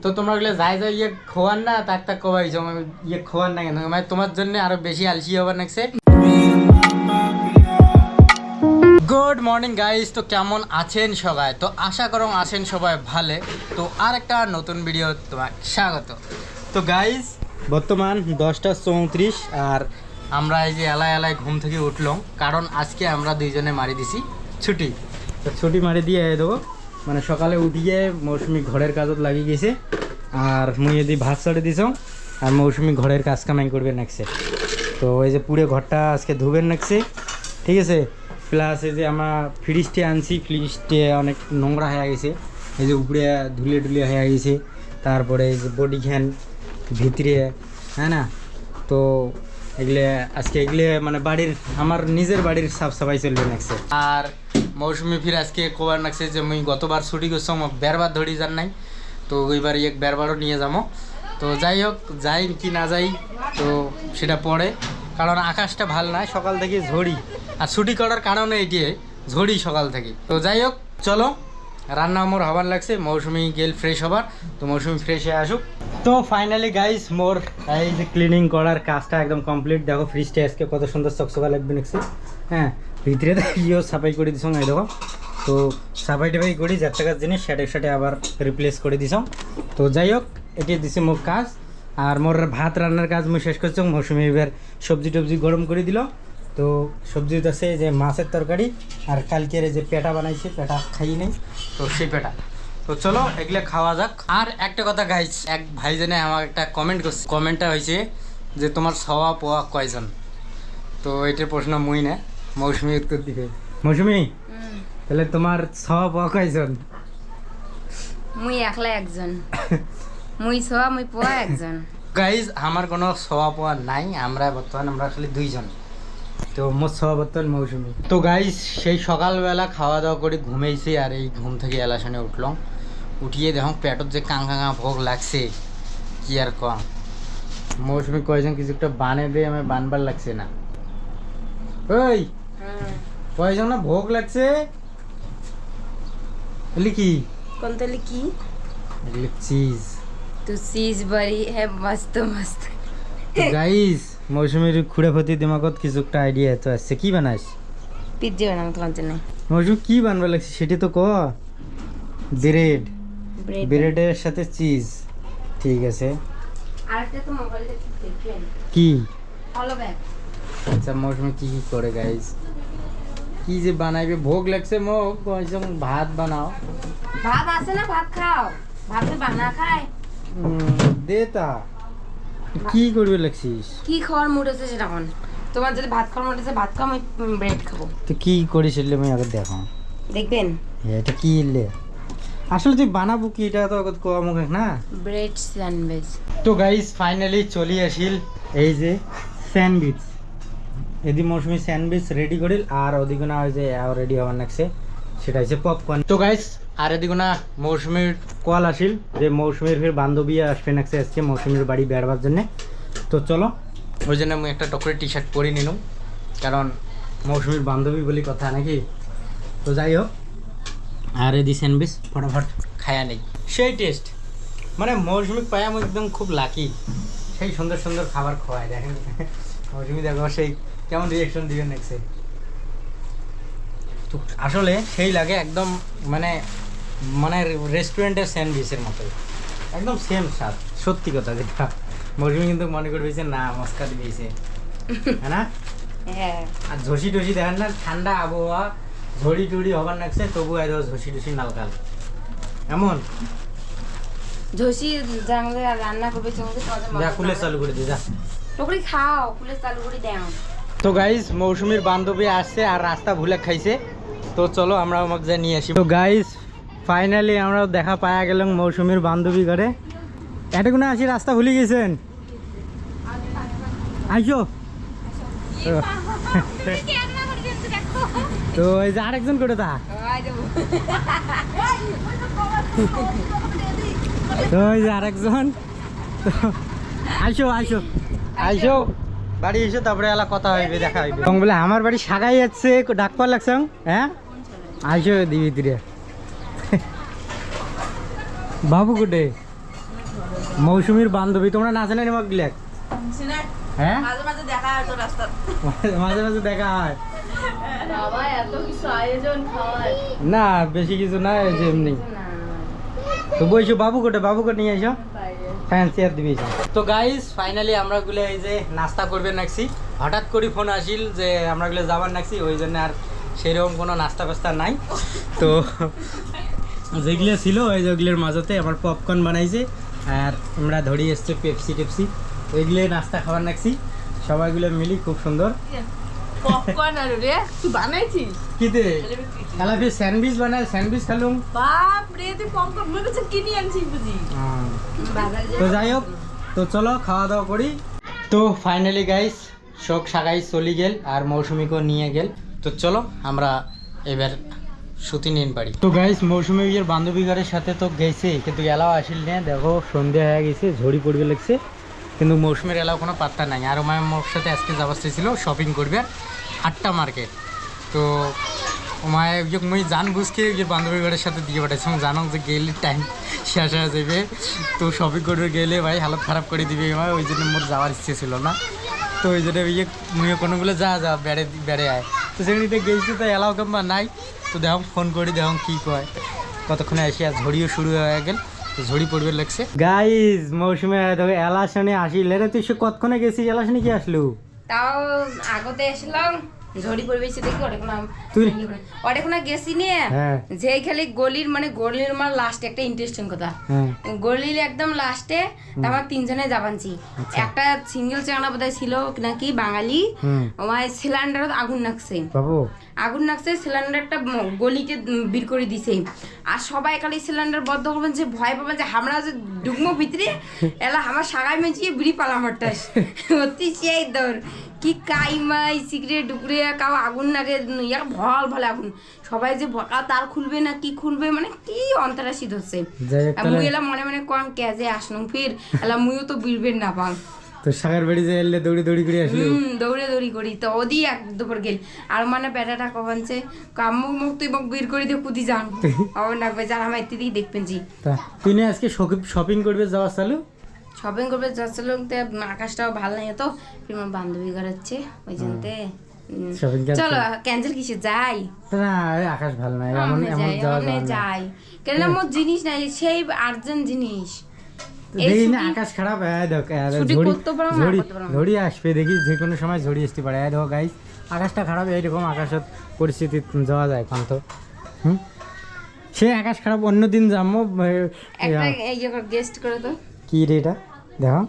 তো তোমরা গেলে যাই যাই ইয়ে খোয়ান না তাক তাক কবাইছো ইয়ে খোয়ান না কেন মানে তোমার জন্য আরো বেশি আলসি হবার নাকছে। গুড মর্নিং গাইস, তো কেমন আছেন সবাই? তো আশা করুন আছেন সবাই ভালো। তো আর একটা নতুন ভিডিও তোমার স্বাগত। তো গাইস বর্তমান 10:34 আর আমরা এই যে এলাই এলাই ঘুম থেকে উঠলাম, কারণ আজকে আমরা দুইজনে মারি দিছি ছুটি। তো ছুটি মারি দিয়ে দেবো, মানে সকালে উঠিয়ে মৌসুমি ঘরের কাজত লাগি গেছে আর মুই যদি ভাত চড়ে দিছ আর মৌসুমি ঘরের কাজ কামাই করবে নাকছে। তো এই যে পুরো ঘরটা আজকে ধুবেন নাকছে, ঠিক আছে। প্লাস এই যে আমরা ফ্রিজটে আনছি, ফ্রিজটে অনেক নোংরা হয়ে গেছে, এই যে উপরে ধুলে ধুলে হয়ে গেছে। তারপরে এই যে বডি ঘ্যান ভিতরে, হ্যাঁ না। তো এগুলো আজকে এগুলো মানে বাড়ির আমার নিজের বাড়ির সাফ সাফাই চলবে নাকছে। আর মৌসুমি ফির আজকে কোবার নাকছে যে মুই গতবার ছুটি করছি বেরবার ধরি যান নাই, তো ওইবার এক বেরবারও নিয়ে যাবো। তো যাই হোক, যাই কি না যাই তো সেটা পরে, কারণ আকাশটা ভাল নাই, সকাল থেকে ঝড়ি। আর ছুটি করার কারণে এটি ঝড়ি সকাল থেকে। তো যাই হোক চলো, রান্না মোর হবার লাগছে, মৌসুমি গেল ফ্রেশ হবার। তো মৌসুমি ফ্রেশ হয়ে আসুক। তো ফাইনালি গাইস মোর এই যে ক্লিনিং করার কাজটা একদম কমপ্লিট। দেখো ফ্রিজটা আজকে কত সুন্দর চকচকা লাগবে নাকছে। হ্যাঁ, ভিতরে তো ইয়েও সাফাই করে দিছ এই দেখো। তো সাফাই টাফাই করি যার টাকার জিনিস সেটা সাথে আবার রিপ্লেস করে দিছ। তো যাই হোক, এটি দিছে মোর কাজ। আর মোর ভাত রান্নার কাজ মুই শেষ করছি। মৌসুমি এবার সবজি টবজি গরম করে দিল। তো সবজি আছে যে মাছের তরকারি, আর কালকের যে পেটা বানাইছে, পেটা খাই নেই, তো সেই পেটা। তো চলো এগুলো খাওয়া যাক। আর একটা কথা গাইস, এক ভাইজনে আমার একটা কমেন্ট করছে, কমেন্টটা হয়েছে যে তোমার সওয়া পোয়া কয়জন। তো এটার প্রশ্ন মুই না, মৌসুমি উত্তর দিবে। মৌসুমি, তাহলে তোমার সওয়া পোয়া কয়জন? মুই একলা একজন। মুই সওয়া মুই পোয়া একজন। গাইস আমার কোনো সওয়া পোয়া নাই, আমরা খালি দুইজন। তো মোট সভাবর্তন মৌসুমি। তো গাইস সেই সকালবেলা খাওয়া দাওয়া করে ঘুমেইছি, আর এই ঘুম থেকে এলাশনে উঠলাম। উঠিয়ে দেখো পেটত যে কাঁকা ভোগ লাগছে, কি আর কম। মৌসুমি কয়জন কিছু একটা বানে দিয়ে আমি বানবার লাগছে না। ওই কয়জন না ভোগ লাগছে বলি কি কোন তেলে কি? এগুলো চিজ। তো চিজ বাড়ি হ্যাঁ, মস্ত মস্ত। গাইস মৌসুমির খুঁড়ে দিমাগত কিছু একটা আইডিয়া তো আসছে। কি বানাইস? পিজ্জা বানাম তোমার জন্য। মৌসুমি কি বানবার লাগছে সেটি তো ক। ব্রেড, ব্রেডের সাথে চিজ, ঠিক আছে। আরেকটা তো মোবাইলে দেখবেন কি ফলো ব্যাক। আচ্ছা মৌসুমি কি কি করে গাইস, কি যে বানাইবে? ভোগ লাগছে মোক কইছং ভাত বানাও। ভাত আছে না, ভাত খাও। ভাত বানা খায় দে তা। কি করবে লাগছিস? কি খাওয়ার মুড আছে সেটা কোন? তোমার যদি ভাত খাওয়ার মুড আছে ভাত খাও, আমি ব্রেড খাবো। তো কি করিস এলে আমি আগে দেখো দেখবেন এটা কি এলে। আসলে তুই বানাবো কি এটা তো কোয়া মুখে না। Bread sandwich. তো গাইস ফাইনালি চলি আসিল এই যে স্যান্ডউইচ। এদি মৌসুমি স্যান্ডউইচ রেডি করিল, আর ওদিকে না ওই যে রেডি হওয়ার নাকছে সেটা হচ্ছে পপকর্ন। তো গাইস আর এদিকে না মৌসুমির কল আসিল যে মৌসুমির ফের বান্ধবী আসবে নাকছে আজকে মৌসুমির বাড়ি বেড়াবার জন্যে। তো চলো, ওই জন্য আমি একটা টকরের টি শার্ট পরে নিলাম, কারণ মৌসুমির বান্ধবী বলি কথা নাকি। তো যাই হোক, আর এদি স্যান্ডউইচ ফটাফট খায়া নেই, সেই টেস্ট। মানে মৌসুমি পায় আমি একদম খুব লাকি, সেই সুন্দর সুন্দর খাবার খাওয়ায়। দেখেন মৌসুমি দেখো সেই কেমন রিয়াকশন দিবে নেক্সে। তো আসলে সেই লাগে একদম মানে মানে রেস্টুরেন্টের স্যান্ডউইচের মতোই, একদম সেম স্বাদ। সত্যি কথা যেটা মৌসুমি কিন্তু মনে করবেছে না মস্কা দিয়েছে, হ্যাঁ না। হ্যাঁ, আর ঝসি টসি দেখেন না, ঠান্ডা আবহাওয়া ঝড়ি টড়ি হবার নাকছে, তবু একদম ঝসি টসি নালকাল এমন। ঝসি জানলে রান্না করবে সঙ্গে যা কুলে চালু করে দি যা, টুকরি খাও, কুলে চালু করে দাও। তো গাইস মৌসুমির বান্ধবী আসছে আর রাস্তা ভুলে খাইছে। তো চলো আমরা আমাকে যা নিয়ে আসি। তো গাইস ফাইনালি আমরা দেখা পাওয়া গেলাম মৌসুমির বান্ধবী ঘরে। এতক্ষণে আসি রাস্তা ভুলে গেছেন, আইসো। তো এই যে আরেকজন করে তা, তো এই যে আরেকজন। তো আইসো আইসো আইসো বাড়ি এসো, তারপরে এলা কথা হইবে, দেখা হইবে। এবং বলে আমার বাড়ি সাগাই যাচ্ছে, ডাক পাওয়ার লাগছে। হ্যাঁ আইসো দিবি তীরে। বাবু কোটে মৌসুমীর বান্ধবী, তোমরা নাচে না নিমক গিলে? হ্যাঁ, মাঝে মাঝে দেখা হয় তো রাস্তার। মাঝে মাঝে দেখা হয় বাবা এত কিছু আয়োজন খাওয়ার। না, বেশি কিছু না, এই যে এমনি। তো বইসো, বাবু কোটে নিয়ে এসো, ফ্যান্সি আর দিবি। তো গাইস ফাইনালি আমরা গুলো এই যে নাস্তা করবেন নাকছি, হঠাৎ করে ফোন আসিল যে আমরা গুলো যাবার নাকছি, ওই জন্য আর সেরকম কোনো নাস্তা ফাস্তা নাই। তো যেগুলো ছিল ওই যেগুলোর মাঝতে আমার পপকর্ন বানাইছে, আর আমরা ধরি এসছে পেপসি টেপসি, ওইগুলো নাস্তা খাবার নাকছি সবাইগুলো মিলি, খুব সুন্দর। পপকর্ন আর রে তুই বানাইছিস? কিতে এলাফি স্যান্ডউইচ বানাই, স্যান্ডউইচ খালুম। বাপ রে তুই পপকর্ন মনে হচ্ছে কিনে আনছিস বুঝি। তো যাই হোক, তো চলো খাওয়া দাওয়া করি। তো ফাইনালি গাইস শোক সাগাই চলি গেল আর মৌসুমীকেও নিয়ে গেল। তো চলো আমরা এবার সুতি নিন পারি। তো গাইস মৌসুমী বিয়ের বান্ধবী ঘরের সাথে তো গেছে, কিন্তু এলাও আসিল না। দেখো সন্ধ্যা হয়ে গেছে, ঝড়ি পড়বে লাগছে, কিন্তু মৌসুমীর এলাও কোনো পাত্তা নাই। আর আমার মোর সাথে আজকে যাবার ছিল শপিং করবে 8টা মার্কেট। তো ওমায় মুই জান বুঝকে বান্ধবী ঘরের সাথে দিয়ে পাঠাইছিলাম, জানো যে গেলে টাইম শেষ হয়ে যাবে, তো শপিং করবে গেলে ভাই হালত খারাপ করে দিবে আমার, ওই জন্য মোর যাওয়ার ইচ্ছে ছিল না। তো ওই জন্য মুই কোনোগুলো যা বেড়ে আয়, তো সেখানে গেছি, তো এলাও কিংবা নাই। তো দেখো ফোন করি, দেখো কী কয়, কতক্ষণে এসে আর ঝড়িও শুরু হয়ে গেল, তো ঝড়ি পড়বে লাগছে। গাইজ মৌসুমে দেখো এলাশনে আসিল রে, তুই সে কতক্ষণে গেছিস? এলাশনে কি আসলু? তাও আগতে আসলাম, ঝড়ি পরিবেশে দেখি তুই অনেকক্ষণ গেছি নিয়ে, যে খালি গলির আমার লাস্টে একটা ইন্টারেস্টিং কথা, গলির একদম লাস্টে আমার 3 জনে যাবানছি। একটা সিঙ্গেল চাংড়া বোধহয় ছিল নাকি বাঙালি, আমার সিলিন্ডারত আগুন লাগছে, সিলিন্ডারটা গলিতে বের করে দিছে। আর সবাই খালি সিলিন্ডার বদ্ধ করবেন, যে ভয় পাবেন যে আমরা যে ডুগমো ভিতরে এলা আমার সাগাই মেঁচিয়ে বিড়ি পালামারটা অতি সেই দৌড় কি কাইমাই সিগারেট ডুকরে কাউ আগুন লাগে, ভল ভলে আগুন, সবাই যে ভকা তার খুলবে না কি খুলবে, মানে কি অন্তরাশিদ হচ্ছে। মুই এলা মনে মনে কম কেজে আসলাম ফির এলা মুইও তো বিড়বেন না পাম। তো সাগর বাড়ি যে এলে দৌড়ি করে আসলি? দৌড়ি করি তো ওদি এক দুপুর গেল। আর মানে বেটাটা কবানছে কামুক মুখ তুই মুখ বের করে দিয়ে কুদি যান আমার নাকবে, যার আমার এতে দিকে দেখবেন জি। তুই না আজকে শপিং করবে যাওয়া চালু? শপিং করবে যাচ্ছিল, আকাশটাও ভালো নাই তো, ফির আমার বান্ধবী ঘর হচ্ছে ওই জন্যতে চলো ক্যান্সেল কিসে যাই না, আকাশ ভালো নাই, যাই কেন মোর জিনিস নাই, সেই আর্জেন্ট জিনিস। আকাশ খারাপ, ঝড়ি ঝড়ি আসবে দেখি, যে কোনো সময় ঝড়ি আসতে পারে। দেখো গাইস আকাশটা খারাপ, এইরকম আকাশের পরিস্থিতি যাওয়া যায় এখন তো। সে আকাশ খারাপ, অন্যদিন যাবো। গেস্ট করে তো কি রে এটা দেখো,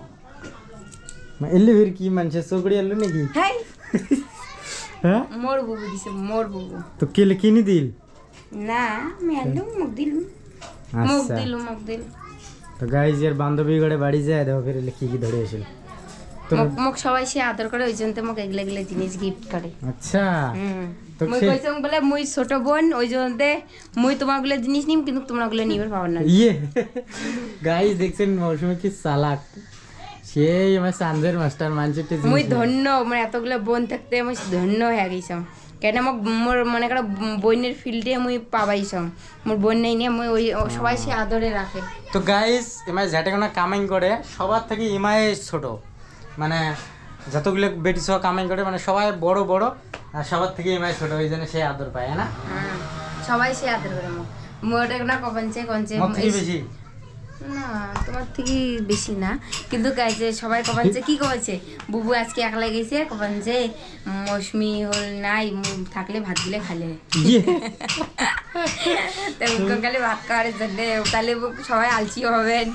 এলে ফির কি মানুষের চোখড়ি এলো নাকি? হ্যাঁ মোর বুবু দিছে, মোর বুবু তো কেলে কিনি দিল না, আমি আলু মুখ দিলুম, মুখ দিল। তো গাইজ এর বান্ধবী ঘরে বাড়ি যায়, দেখো ফির কি কি ধরে আসিল। তো মোক সবাই সে আদর করে, ওই জন্য মোক এগুলা এগুলা জিনিস গিফট করে। আচ্ছা তো মুই কইছং বলে মুই ছোট বোন, ওই জন্য মুই তোমাগুলো জিনিস নিম, কিন্তু তোমরাগুলো নিবার পাবার না। গাইজ দেখছেন মৌসুমী কি চালাক, সেই আমার সানজের মাস্টার মানছিতে। মুই ধন্য, মানে এতগুলো বোন থাকতে আমি ধন্য হয়ে গেছিলাম, কেন মোক মোর মনে করো বইনের ফিল্ডে মুই পাবাইছাম, মোর বোন নেই নিয়ে মুই ওই সবাই সে আদরে রাখে। তো গাইজ এমাই যেটা কোনো কামাই করে সবার থেকে ইমাই ছোট, মানে যতগুলো বেটি সহ কামাই করে, মানে সবাই বড় বড় আর সবার থেকে ইমাই ছোট, ওই জন্য সে আদর পায় না। সবাই সে আদর করে মোক, মোটা না কনছে বেশি না তোমার থেকে বেশি না, কিন্তু গাইছে সবাই কবানছে কি কবাছে বুবু আজকে একলা গেছে, কবানছে মৌসুমি হল নাই, থাকলে ভাত দিলে খালে খালি ভাত খাওয়ার জন্য, তাহলে সবাই আলসি হবেন।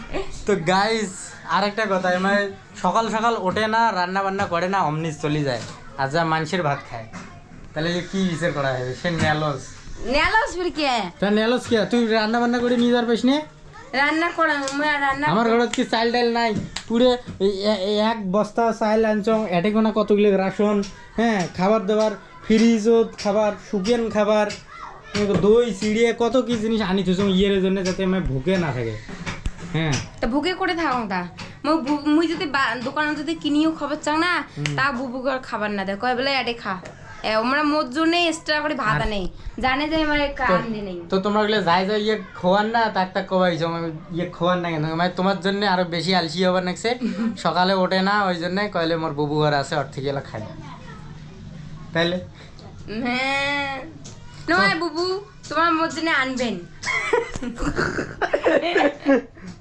তো গাইস আরেকটা কথা, মানে সকাল সকাল ওঠে না, রান্না বান্না করে না, অমনি চলে যায়, আর যা মানুষের ভাত খায়, তাহলে কি বিচার করা হবে? সে নেলস ফির কে তা নেলস কে? তুই রান্না বান্না করে নিয়ে যাওয়ার পাইস না? রান্না করা রান্না আমার ঘরত কি চাল ডাল নাই, পুরে এক বস্তা চাল আনছং, এটে কোনা কতগুলো রাশন, হ্যাঁ খাবার দাবার, ফ্রিজত খাবার, শুকেন খাবার, দই চিড়িয়ে কত কি জিনিস আনি থুছং ইয়ের জন্য, যাতে আমি ভুকে না থাকে। হ্যাঁ তা ভুকে করে থাকো তা মুই যদি দোকানে যদি কিনিও খবর চাও না, তা বুবু খাবার না দেয়, কয় বেলা এটে খা, আমরা মোর জন্য এক্সট্রা করে ভাত আনে জানে যে আমার কান্দে নেই তো তোমরা বলে যাই যাই ইয়ে খোয়ান না তাক তাক কবাইছো ইয়ে খোয়ান না কেন মানে তোমার জন্য আরো বেশি আলসি হবার নাকছে সকালে ওঠে না ওই জন্য কইলে মোর বুবু ঘর আছে ওর থেকে এলা খাই না তাইলে হ্যাঁ নয় বুবু তোমার মোর জন্য আনবেন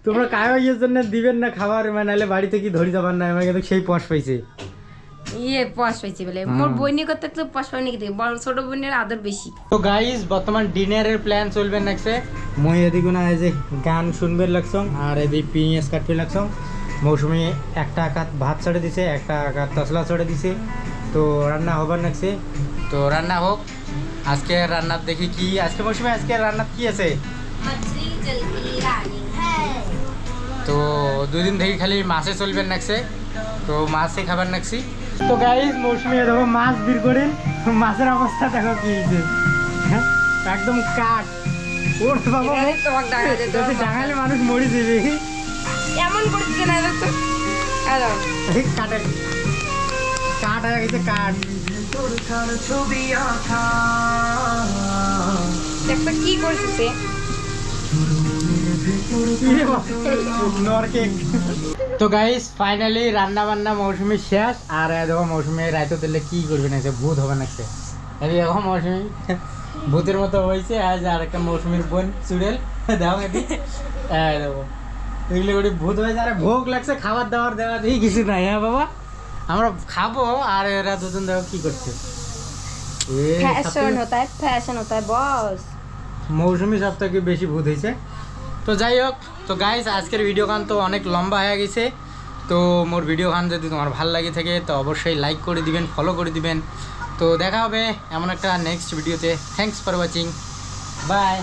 তোমরা কায়ো ইয়ের জন্য দিবেন না খাবার মানে নাহলে বাড়িতে কি ধরি যাবার না আমার কিন্তু সেই পশ পাইছে পশ পাইছি বলে মোর বইনি করতে তো পশ পাইনি কি বড় ছোট বোনের আদর বেশি তো গাইস বর্তমান ডিনারের প্ল্যান চলবে নাকছে মই এদিকে না এই যে গান শুনবে লাগছং আর এদিকে পিঁয়াজ কাটবে লাগছং মৌসুমি একটা আকাত ভাত ছড়ে দিছে একটা আকাত তসলা ছড়ে দিছে তো রান্না হবার নাকছে তো রান্না হোক আজকে রান্নার দেখি কি আজকে মৌসুমি আজকে রান্নার কি আছে মছলি জলদি রানি হ্যাঁ তো 2 দিন থেকে খালি মাছে চলবে নাকছে তো মাছে খাবার নাকছি তো গাইস মৌসুমি দেখো মাছ বের করেন মাছের অবস্থা দেখো কি হয়েছে হ্যাঁ একদম কাট ওর বাবা এখানে তোমাক ডাকা যেত যদি ডাঙালে মানুষ মরে যাবে এমন করে দিতে না তো হ্যালো কাটে কাট হয়ে গেছে কাট দেখো কি করছে তো গাইস ফাইনালি রান্না বান্না মৌসুমি শেষ আর দেখো মৌসুমি রাইতো দিলে কি করবে না ভূত হবে না এই দেখো মৌসুমি ভূতের মতো হয়েছে আজ আর একটা মৌসুমির বোন চুড়েল দেখো এটি দেখো এগুলো করে ভূত হয়েছে আর ভোগ লাগছে খাবার দাবার দেওয়া দিয়ে কিছু নাই হ্যাঁ বাবা আমরা খাবো আর এরা দুজন দেখো কি করছে ফ্যাশন হতা বস মৌসুমি সব থেকে বেশি ভূত হয়েছে তো যাই হোক তো গাইস আজকের ভিডিও গান তো অনেক লম্বা হয়ে গেছে তো মোর ভিডিও গান যদি তোমার ভালো লাগে থাকে তো অবশ্যই লাইক করে দিবেন ফলো করে দিবেন তো দেখা হবে এমন একটা নেক্সট ভিডিওতে থ্যাঙ্কস ফর ওয়াচিং বাই